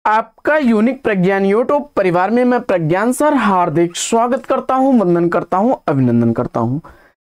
आपका यूनिक प्रज्ञान यूट्यूब परिवार में मैं प्रज्ञान सर हार्दिक स्वागत करता हूं, वंदन करता हूं, अभिनंदन करता हूं।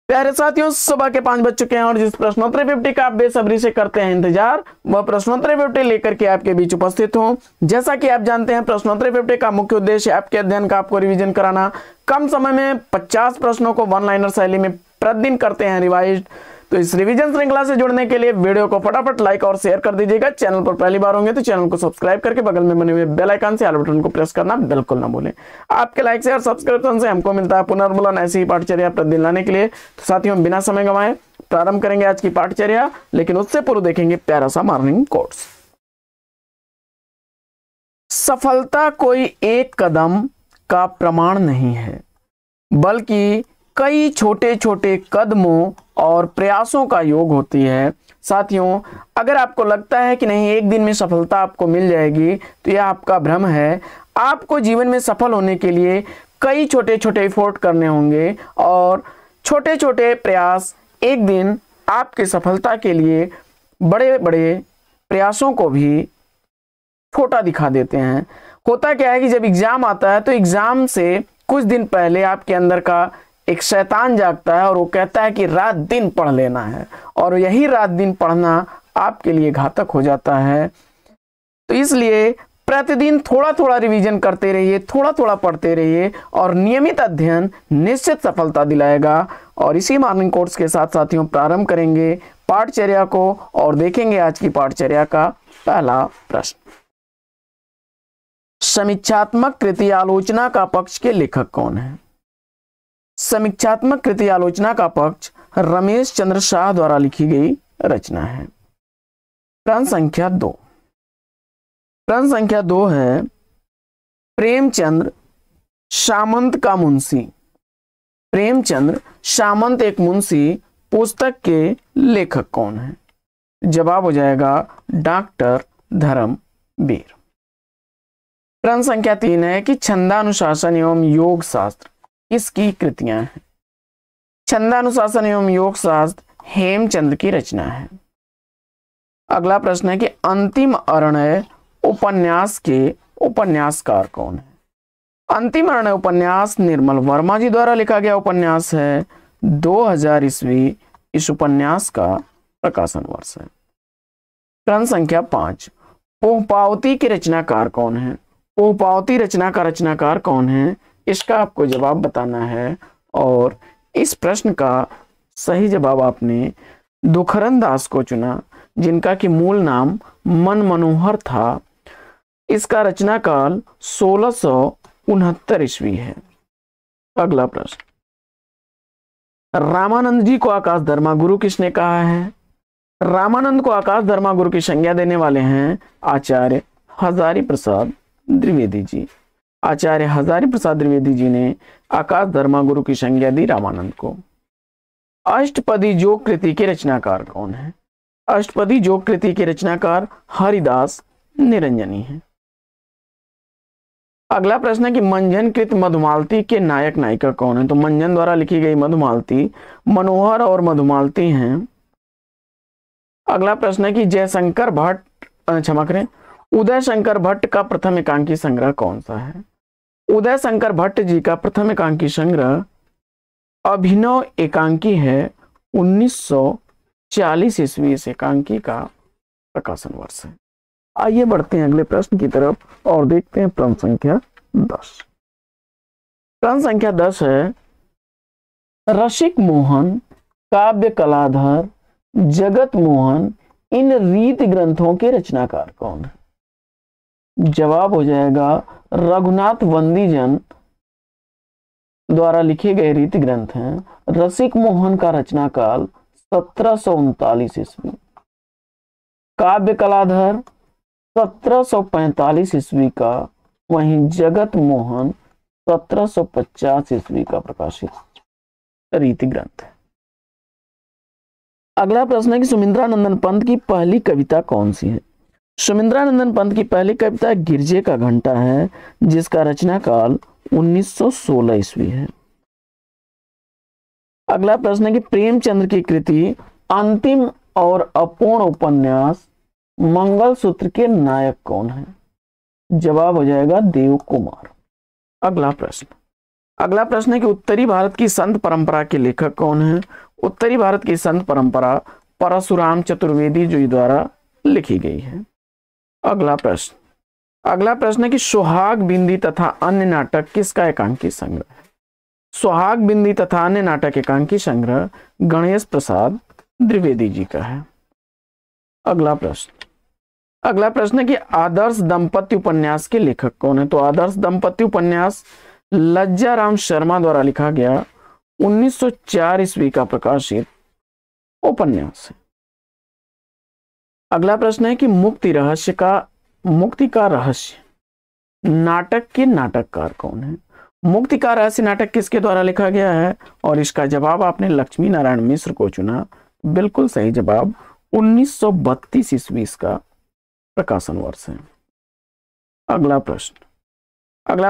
प्यारे साथियों, सुबह के 5 बज चुके हैं और जिस प्रश्नोत्तरी 50 का आप बेसब्री से करते हैं इंतजार, वह प्रश्नोत्तरी 50 लेकर के आपके बीच उपस्थित हूं। जैसा कि आप जानते हैं, प्रश्नोत्तरी 50 का मुख्य उद्देश्य आपके अध्ययन का आपको रिवीजन कराना। कम समय में 50 प्रश्नों को वन लाइनर शैली में प्रतिदिन करते हैं रिवाइज। तो इस रिवीजन श्रृंखला से जुड़ने के लिए वीडियो को फटाफट लाइक और शेयर कर दीजिएगा। चैनल पर पहली बार होंगे तो चैनल को सब्सक्राइब करके बगल में बने हुए बेल आइकन से ऑल बटन को प्रेस करना बिल्कुल ना भूलें। आपके लाइक से और सब्सक्रिप्शन से हमको मिलता है पुनर्बुलान ऐसी ही पाठचर्या प्रतिदिन लाने के लिए। तो साथियों, बिना समय गंवाए प्रारंभ करेंगे आज की पाठचर्या, लेकिन उससे पूर्व देखेंगे प्यारा सा मॉर्निंग कोट्स। सफलता कोई एक कदम का प्रमाण नहीं है, बल्कि कई छोटे छोटे कदमों और प्रयासों का योग होती है। साथियों, अगर आपको लगता है कि नहीं एक दिन में सफलता आपको मिल जाएगी, तो यह आपका भ्रम है। आपको जीवन में सफल होने के लिए कई छोटे छोटे एफर्ट करने होंगे और छोटे छोटे प्रयास एक दिन आपकी सफलता के लिए बड़े बड़े प्रयासों को भी छोटा दिखा देते हैं। होता क्या है कि जब एग्जाम आता है तो एग्जाम से कुछ दिन पहले आपके अंदर का एक शैतान जागता है और वो कहता है कि रात दिन पढ़ लेना है, और यही रात दिन पढ़ना आपके लिए घातक हो जाता है। तो इसलिए प्रतिदिन थोड़ा थोड़ा रिवीजन करते रहिए, थोड़ा थोड़ा पढ़ते रहिए और नियमित अध्ययन निश्चित सफलता दिलाएगा। और इसी मॉर्निंग कोर्स के साथ साथियों प्रारंभ करेंगे पाठचर्या को और देखेंगे आज की पाठचर्या का पहला प्रश्न। समीक्षात्मक कृति आलोचना का पक्ष के लेखक कौन है? समीक्षात्मक कृति आलोचना का पक्ष रमेश चंद्र शाह द्वारा लिखी गई रचना है। प्रश्न संख्या 2। प्रश्न संख्या 2 है, प्रेमचंद्र सामंत का मुंशी। प्रेमचंद्र सामंत एक मुंशी पुस्तक के लेखक कौन है? जवाब हो जाएगा डॉक्टर धर्मवीर। प्रश्न संख्या 3 है कि छंदानुशासन एवं योग शास्त्र किसकी कृतियां हैं? छंदानुशासन एवं योग शास्त्र हेमचंद्र की रचना है। अगला प्रश्न है कि अंतिम अरण्य उपन्यास के उपन्यासकार कौन है? अंतिम अरण्य उपन्यास निर्मल वर्मा जी द्वारा लिखा गया उपन्यास है। 2000 ईस्वी इस उपन्यास का प्रकाशन वर्ष है। प्रश्न संख्या 5, पोहपावती के रचनाकार कौन है? पोहपावती रचना का रचनाकार कौन है, इसका आपको जवाब बताना है। और इस प्रश्न का सही जवाब आपने दुखरन दास को चुना, जिनका कि मूल नाम मन मनोहर था। इसका रचना काल 1669 ईस्वी है। अगला प्रश्न, रामानंद जी को आकाश धर्मा गुरु किसने कहा है? रामानंद को आकाश धर्मा गुरु की संज्ञा देने वाले हैं आचार्य हजारी प्रसाद द्विवेदी जी। आचार्य हजारी प्रसाद द्विवेदी जी ने आकाश धर्मा गुरु की संज्ञा दी रामानंद को। अष्टपदी जोग कृति के रचनाकार कौन है? अष्टपदी जोग कृति के रचनाकार हरिदास निरंजनी है। अगला प्रश्न है कि मंजनकृत मधुमालती के नायक नायिका कौन है? तो मंजन द्वारा लिखी गई मधुमालती मनोहर और मधुमालती हैं। अगला प्रश्न है कि जयशंकर भट्ट, क्षमा करें, उदय शंकर भट्ट का प्रथम एकांकी संग्रह कौन सा है? उदय शंकर भट्ट जी का प्रथम एकांकी संग्रह अभिनव एकांकी है। 1940 ईस्वी इस एकांकी का प्रकाशन वर्ष है। आइए बढ़ते हैं अगले प्रश्न की तरफ और देखते हैं प्रश्न संख्या 10। प्रश्न संख्या 10 है, रसिक मोहन, काव्य कलाधर, जगत मोहन इन रीति ग्रंथों के रचनाकार कौन है? जवाब हो जाएगा रघुनाथ वंदीजन द्वारा लिखे गए रीति ग्रंथ हैं। रसिक मोहन का रचना काल 1739 ईस्वी। काव्य कलाधर 1745 ईस्वी का, वहीं जगत मोहन 1750 ईस्वी का प्रकाशित रीति ग्रंथ है। अगला प्रश्न है कि सुमिंद्रानंदन पंत की पहली कविता कौन सी है? सुमिंद्रानंदन पंत की पहली कविता गिरजे का घंटा है, जिसका रचना काल 1916 ईस्वी है। अगला प्रश्न है कि प्रेमचंद्र की कृति अंतिम और अपूर्ण उपन्यास मंगलसूत्र के नायक कौन है? जवाब हो जाएगा देव कुमार। अगला प्रश्न है कि उत्तरी भारत की संत परंपरा के लेखक कौन है? उत्तरी भारत की संत परंपरा परशुराम चतुर्वेदी जी द्वारा लिखी गई है। अगला प्रश्न है कि सुहाग बिंदी तथा अन्य नाटक किसका एकांकी संग्रह है? सुहाग बिंदी तथा अन्य नाटक एकांकी संग्रह गणेश प्रसाद द्विवेदी जी का है। अगला प्रश्न है कि आदर्श दंपत्ति उपन्यास के लेखक कौन है? तो आदर्श दंपत्ति उपन्यास लज्जा राम शर्मा द्वारा लिखा गया 1904 ईस्वी का प्रकाशित उपन्यास है। अगला प्रश्न है कि मुक्ति का रहस्य नाटक के नाटककार कौन है? मुक्ति का रहस्य नाटक किसके द्वारा लिखा गया है? और इसका जवाब आपने लक्ष्मी नारायण मिश्र को चुना। बिल्कुल सही जवाब 1932 ईस्वी का प्रकाशन वर्ष है। अगला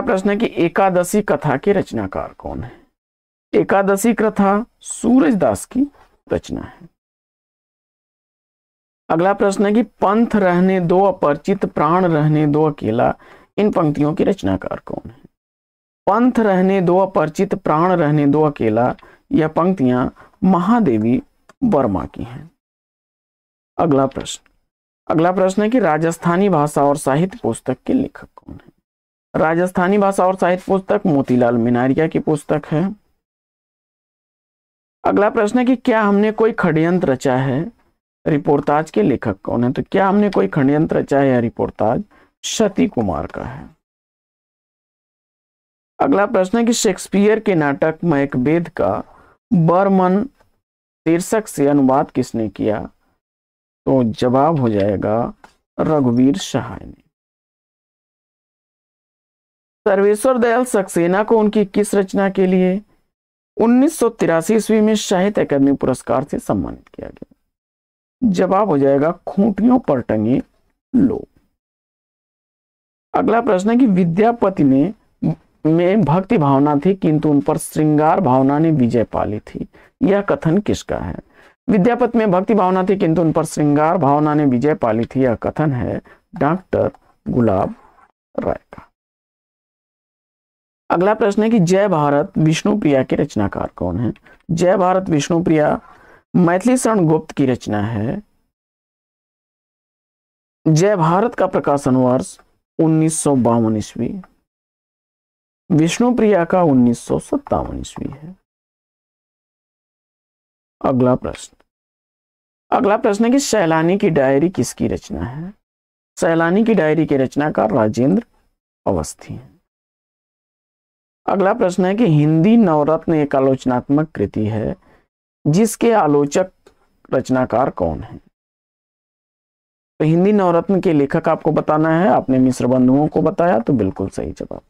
प्रश्न है कि एकादशी कथा के रचनाकार कौन है? एकादशी कथा सूरजदास की रचना है। अगला प्रश्न है कि पंथ रहने दो अपरिचित प्राण रहने दो अकेला, इन पंक्तियों के रचनाकार कौन है? पंथ रहने दो अपरिचित प्राण रहने दो अकेला, यह पंक्तियां महादेवी वर्मा की हैं। अगला प्रश्न है कि राजस्थानी भाषा और साहित्य पुस्तक के लेखक कौन है? राजस्थानी भाषा और साहित्य पुस्तक मोतीलाल मिनारिया की पुस्तक है। अगला प्रश्न है कि क्या हमने कोई षड्यंत्र रचा है? रिपोर्टाज के लेखक कौन है? तो क्या हमने कोई षड्यंत्र रचा है? रिपोर्टाज सती कुमार का है। अगला प्रश्न है कि शेक्सपियर के नाटक मैकबेथ का बर्मन शीर्षक से अनुवाद किसने किया? तो जवाब हो जाएगा रघुवीर सहाय ने। सर्वेश्वर दयाल सक्सेना को उनकी किस रचना के लिए 1983 ईस्वी में साहित्य अकादमी पुरस्कार से सम्मानित किया गया? जवाब हो जाएगा खूंटियों पर टंगे लोग। अगला प्रश्न है कि विद्यापति में भक्ति भावना थी किंतु उन पर श्रृंगार भावना ने विजय पाली थी, यह कथन किसका है? विद्यापति में भक्ति भावना थी किंतु उन पर श्रृंगार भावना ने विजय पाली थी, यह कथन है डॉक्टर गुलाब राय का। अगला प्रश्न है कि जय भारत विष्णुप्रिया के रचनाकार कौन है? जय भारत विष्णुप्रिया मैथिली शरण गुप्त की रचना है। जय भारत का प्रकाशन वर्ष 1952 ईस्वी, विष्णुप्रिया का 1957 ईस्वी है। अगला प्रश्न है कि सैलानी की डायरी किसकी रचना है? सैलानी की डायरी के रचनाकार राजेंद्र अवस्थी हैं। अगला प्रश्न है कि हिंदी नवरत्न एक आलोचनात्मक कृति है जिसके आलोचक रचनाकार कौन है? तो हिंदी नवरत्न के लेखक आपको बताना है, आपने मिश्र बंधुओं को बताया तो बिल्कुल सही जवाब।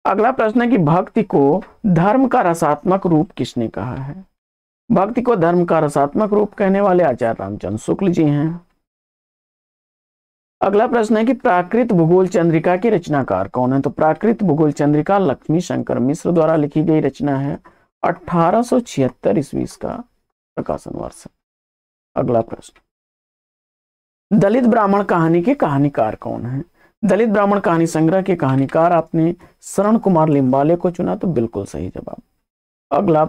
अगला प्रश्न है कि भक्ति को धर्म का रसात्मक रूप किसने कहा है? भक्ति को धर्म का रसात्मक रूप कहने वाले आचार्य रामचंद्र शुक्ल जी हैं। अगला प्रश्न है कि प्राकृत भूगोल चंद्रिका के रचनाकार कौन है? तो प्राकृत भूगोल चंद्रिका लक्ष्मी शंकर मिश्र द्वारा लिखी गई रचना है, 1876 ईस्वी का प्रकाशन वर्ष है। अगला प्रश्न, दलित ब्राह्मण कहानी के कहानीकार कौन है? दलित ब्राह्मण कहानी संग्रह के कहानीकार आपने शरण कुमार लिम्बाले को चुना तो बिल्कुल सही जवाब। अगला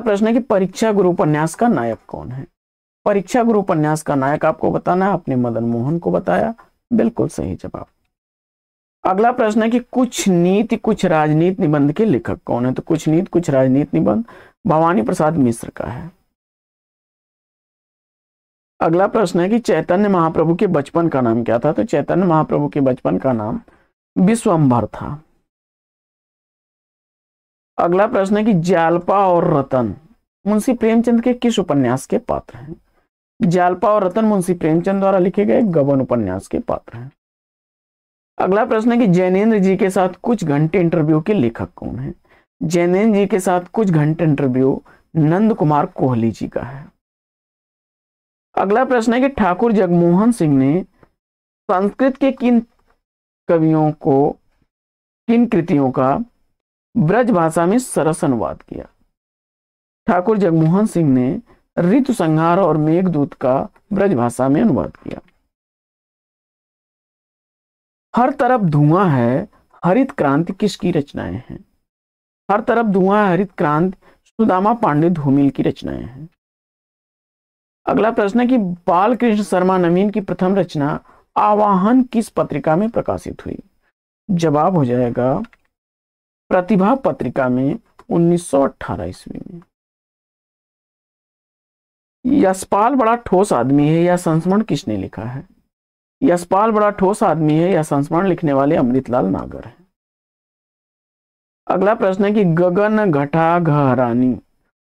प्रश्न है कि परीक्षा गुरु उपन्यास का नायक कौन है? परीक्षा गुरु उपन्यास का नायक आपको बताना है, आपने मदन मोहन को बताया, बिल्कुल सही जवाब। अगला प्रश्न है कि कुछ नीति कुछ राजनीति निबंध के लेखक कौन है? तो कुछ नीति कुछ राजनीति निबंध भवानी प्रसाद मिश्र का है। अगला प्रश्न है कि चैतन्य महाप्रभु के बचपन का नाम क्या था? तो चैतन्य महाप्रभु के बचपन का नाम विश्वंभर था। अगला प्रश्न है कि जालपा और रतन मुंशी प्रेमचंद के किस उपन्यास के पात्र हैं? जालपा और रतन मुंशी प्रेमचंद द्वारा लिखे गए गबन उपन्यास के पात्र हैं। अगला प्रश्न है कि जैनेन्द्र जी के साथ कुछ घंटे इंटरव्यू के लेखक कौन है? जैनेन्द्र जी के साथ कुछ घंटे इंटरव्यू नंद कुमार कोहली जी का है। अगला प्रश्न है कि ठाकुर जगमोहन सिंह ने संस्कृत के किन कृतियों का ब्रज भाषा में सरस अनुवाद किया? ठाकुर जगमोहन सिंह ने ऋतु संहार और मेघदूत का ब्रज भाषा में अनुवाद किया। हर तरफ धुआं है, हरित क्रांति किसकी रचनाएं हैं? हर तरफ धुआं है, हरित क्रांति सुदामा पांडे धूमिल की रचनाएं हैं। अगला प्रश्न है कि बालकृष्ण शर्मा नवीन की प्रथम रचना आवाहन किस पत्रिका में प्रकाशित हुई? जवाब हो जाएगा प्रतिभा पत्रिका में 1918 ईस्वी में। यशपाल बड़ा ठोस आदमी है, यह संस्मरण किसने लिखा है? यशपाल बड़ा ठोस आदमी है, यह संस्मरण लिखने वाले अमृतलाल नागर हैं। अगला प्रश्न है कि गगन घटा घहरानी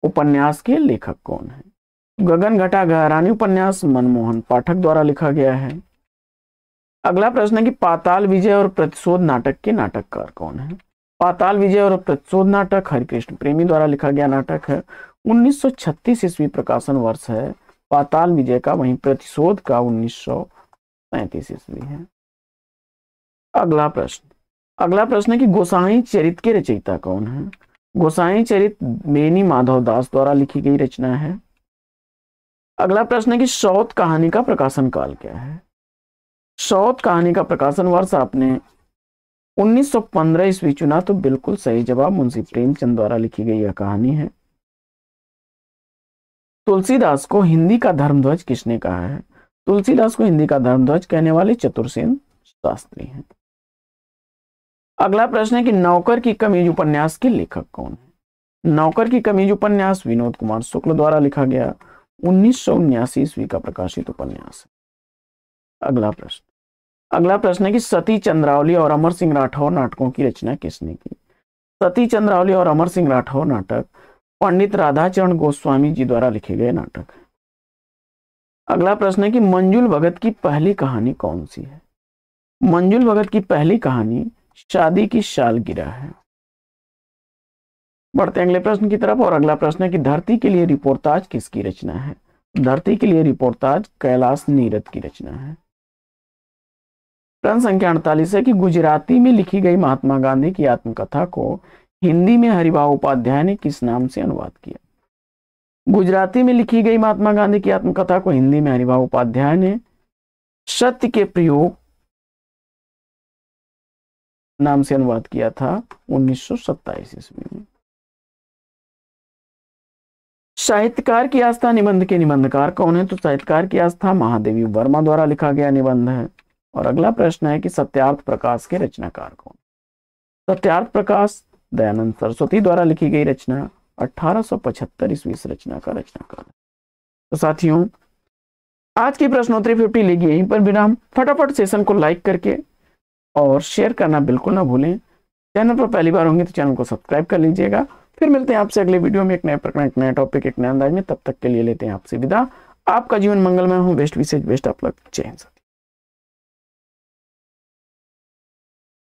उपन्यास के लेखक कौन है? गगन घटा घहरानी उपन्यास मनमोहन पाठक द्वारा लिखा गया है। अगला प्रश्न है कि पाताल विजय और प्रतिशोध नाटक के नाटककार कौन है? पाताल विजय और प्रतिशोध नाटक हरिकृष्ण प्रेमी द्वारा लिखा गया नाटक है। 1936 ईस्वी प्रकाशन वर्ष है पाताल विजय का, वहीं प्रतिशोध का 1935 ईस्वी है। अगला प्रश्न है कि गोसाई चरित के रचयिता कौन है? गोसाई चरित बेनी माधव दास द्वारा लिखी गई रचना है। अगला प्रश्न है कि सौत कहानी का प्रकाशन काल क्या है? सौत कहानी का प्रकाशन वर्ष आपने 1915 ईस्वी चुना, तो बिल्कुल सही जवाब मुंशी प्रेमचंद द्वारा लिखी गई यह कहानी है। तुलसीदास को हिंदी का धर्मध्वज किसने कहा है? तुलसीदास को हिंदी का धर्मध्वज कहने वाले चतुरसेन शास्त्री हैं। अगला प्रश्न है कि नौकर की कमीज उपन्यास के लेखक कौन है? नौकर की कमीज उपन्यास विनोद कुमार शुक्ल द्वारा लिखा गया 1979 ईस्वी का प्रकाशित उपन्यास है। अगला प्रश्न है कि सती चंद्रावली और अमर सिंह राठौर नाटकों की रचना किसने की? सती चंद्रावली और अमर सिंह राठौर नाटक पंडित राधाचरण गोस्वामी जी द्वारा लिखे गए नाटक है। अगला प्रश्न है कि मंजुल भगत की पहली कहानी कौन सी है? मंजुल भगत की पहली कहानी शादी की सालगिरह है। बढ़ते अगले प्रश्न की तरफ, और अगला प्रश्न है कि धरती के लिए रिपोर्टाज किसकी रचना है? धरती के लिए रिपोर्टाज कैलाश नीरद की रचना है। प्रश्न संख्या 48 है कि गुजराती में लिखी गई महात्मा गांधी की आत्मकथा को हिंदी में हरिभाव उपाध्याय ने किस नाम से अनुवाद किया? गुजराती में लिखी गई महात्मा गांधी की आत्मकथा को हिंदी में हरिभाव उपाध्याय ने सत्य के प्रयोग नाम से अनुवाद किया था 1927 ईस्वी में। साहित्यकार की आस्था निबंध के निबंधकार कौन है? तो साहित्यकार की आस्था महादेवी वर्मा द्वारा लिखा गया निबंध है। और अगला प्रश्न है कि सत्यार्थ प्रकाश के रचनाकार कौन? सत्यार्थ प्रकाश दयानंद सरस्वती द्वारा लिखी गई रचना 1875 ईस्वी रचना का रचनाकार। तो साथियों, आज की प्रश्नोत्तरी 50 लेगी यहीं पर विराम। फटाफट सेशन को लाइक करके और शेयर करना बिल्कुल ना भूलें। चैनल पर पहली बार होंगे तो चैनल को सब्सक्राइब कर लीजिएगा। फिर मिलते हैं आपसे अगले वीडियो में एक नए प्रकरण, एक नया टॉपिक, एक नए अंदाज में। तब तक के लिए लेते हैं आपसे विदा। आपका जीवन मंगलमय हो। बेस्ट विशेष बेस्ट ऑफ लक। जय हिंद।